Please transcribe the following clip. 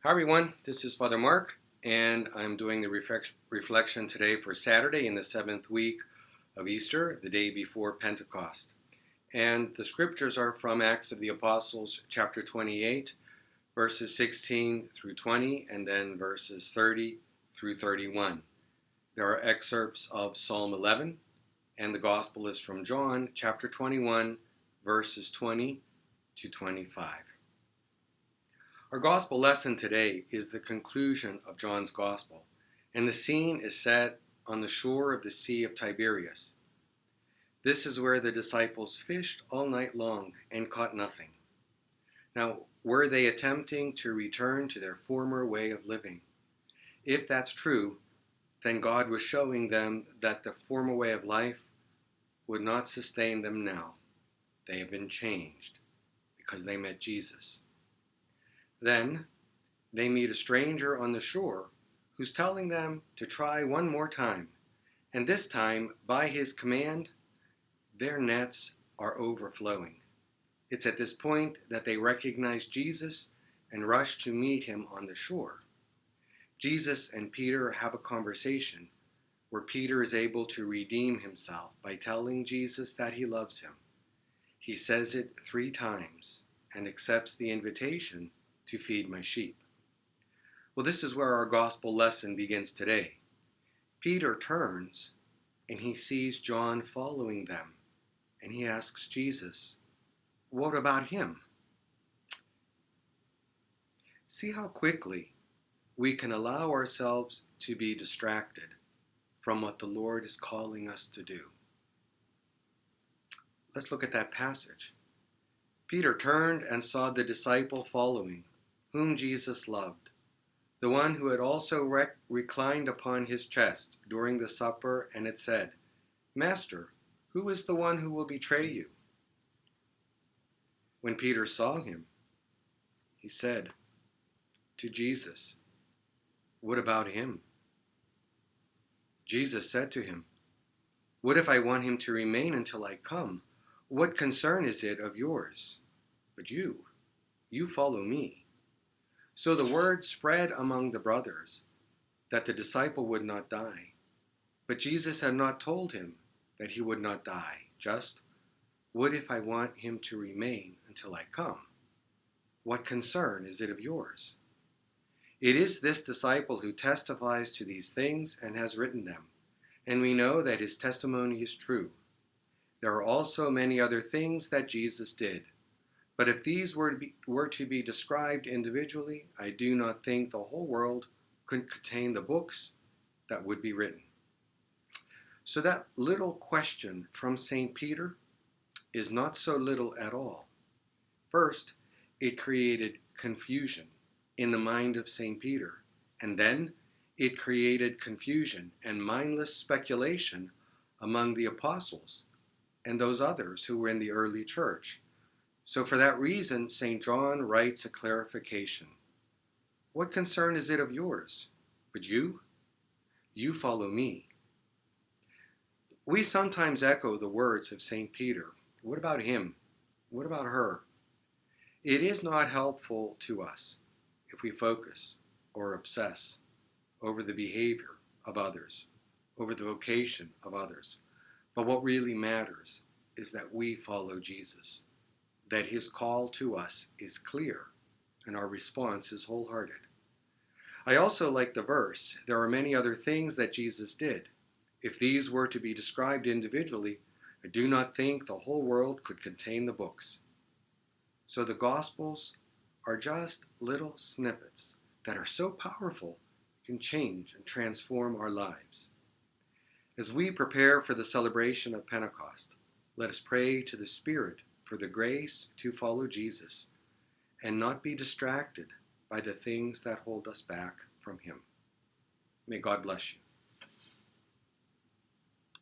Hi everyone, this is Father Mark, and I'm doing the reflection today for Saturday in the 7th week of Easter, the day before Pentecost. And the scriptures are from Acts of the Apostles, chapter 28, verses 16 through 20, and then verses 30 through 31. There are excerpts of Psalm 11, and the Gospel is from John, chapter 21, verses 20 to 25. Our gospel lesson today is the conclusion of John's gospel, and the scene is set on the shore of the Sea of Tiberias. This is where the disciples fished all night long and caught nothing. Now, were they attempting to return to their former way of living? If that's true, then God was showing them that the former way of life would not sustain them now. They have been changed because they met Jesus. Then they meet a stranger on the shore who's telling them to try one more time, and this time, by his command, their nets are overflowing. It's at this point that they recognize Jesus and rush to meet him on the shore. Jesus and Peter have a conversation where Peter is able to redeem himself by telling Jesus that he loves him. He says it 3 times and accepts the invitation to feed my sheep. Well, this is where our gospel lesson begins today. Peter turns and he sees John following them, and he asks Jesus, "What about him?" See how quickly we can allow ourselves to be distracted from what the Lord is calling us to do. Let's look at that passage. Peter turned and saw the disciple following, whom Jesus loved, the one who had also reclined upon his chest during the supper, and had said, "Master, who is the one who will betray you?" When Peter saw him, he said to Jesus, "What about him?" Jesus said to him, "What if I want him to remain until I come? What concern is it of yours? But you follow me." So the word spread among the brothers that the disciple would not die. But Jesus had not told him that he would not die, just, "What if I want him to remain until I come? What concern is it of yours?" It is this disciple who testifies to these things and has written them, and we know that his testimony is true. There are also many other things that Jesus did. But if these were to be described individually, I do not think the whole world could contain the books that would be written. So that little question from St. Peter is not so little at all. First, it created confusion in the mind of St. Peter, and then it created confusion and mindless speculation among the apostles and those others who were in the early church. So for that reason, St. John writes a clarification. "What concern is it of yours? But you follow me." We sometimes echo the words of St. Peter. What about him? What about her? It is not helpful to us if we focus or obsess over the behavior of others, over the vocation of others. But what really matters is that we follow Jesus, that his call to us is clear, and our response is wholehearted. I also like the verse, "There are many other things that Jesus did." If these were to be described individually, I do not think the whole world could contain the books. So the Gospels are just little snippets that are so powerful, can change and transform our lives. As we prepare for the celebration of Pentecost, let us pray to the Spirit for the grace to follow Jesus and not be distracted by the things that hold us back from him. May God bless you.